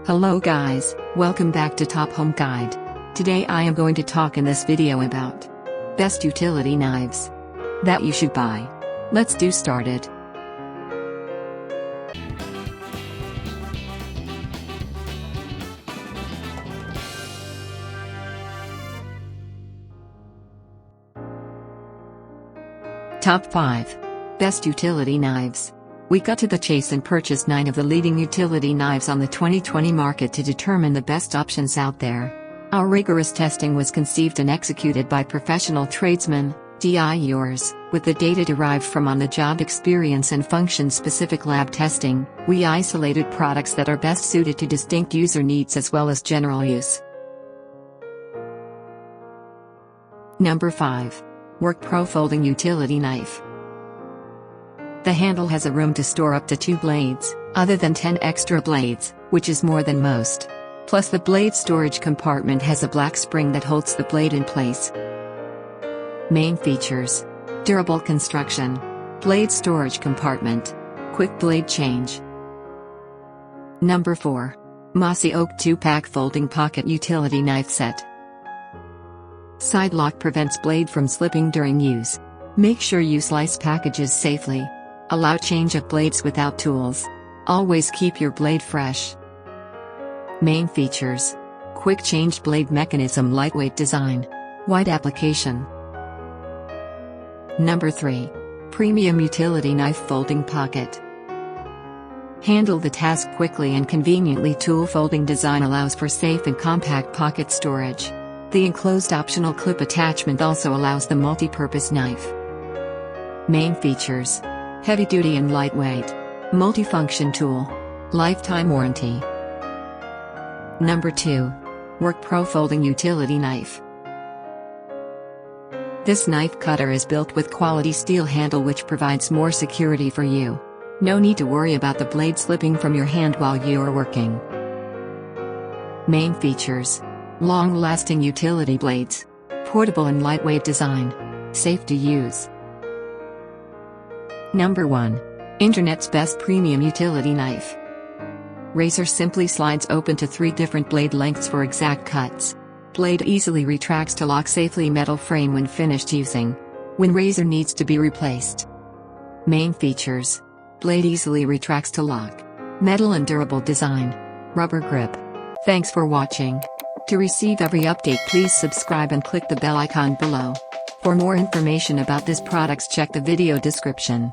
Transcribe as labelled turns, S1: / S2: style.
S1: Hello guys, welcome back to Top Home Guide. Today I am going to talk in this video about best utility knives that you should buy. Let's do started. Top 5 Best Utility Knives. We cut to the chase and purchased 9 of the leading utility knives on the 2020 market to determine the best options out there. Our rigorous testing was conceived and executed by professional tradesmen, DIYers, with the data derived from on-the-job experience and function-specific lab testing. We isolated products that are best suited to distinct user needs as well as general use. Number 5. WorkPro Folding Utility Knife. The handle has a room to store up to 2 blades, other than 10 extra blades, which is more than most. Plus the blade storage compartment has a black spring that holds the blade in place. Main features: durable construction, blade storage compartment, quick blade change. Number 4. Mossy Oak 2-pack Folding Pocket Utility Knife Set. Side lock prevents blade from slipping during use. Make sure you slice packages safely. Allow change of blades without tools. Always keep your blade fresh. Main features: quick changed blade mechanism, lightweight design, wide application. Number 3. Premium Utility Knife Folding Pocket. Handle the task quickly and conveniently. Tool folding design allows for safe and compact pocket storage. The enclosed optional clip attachment also allows the multi-purpose knife. Main features: heavy-duty and lightweight, multifunction tool, lifetime warranty. Number 2. WorkPro Folding Utility Knife. This knife cutter is built with quality steel handle which provides more security for you. No need to worry about the blade slipping from your hand while you are working. Main features: long-lasting utility blades, portable and lightweight design, safe to use. Number 1. Internet's best premium utility knife. Razor simply slides open to 3 different blade lengths for exact cuts. Blade easily retracts to lock safely. Metal frame when finished using. When razor needs to be replaced. Main features: blade easily retracts to lock. Metal and durable design. Rubber grip. Thanks for watching. To receive every update, please subscribe and click the bell icon below. For more information about this products, check the video description.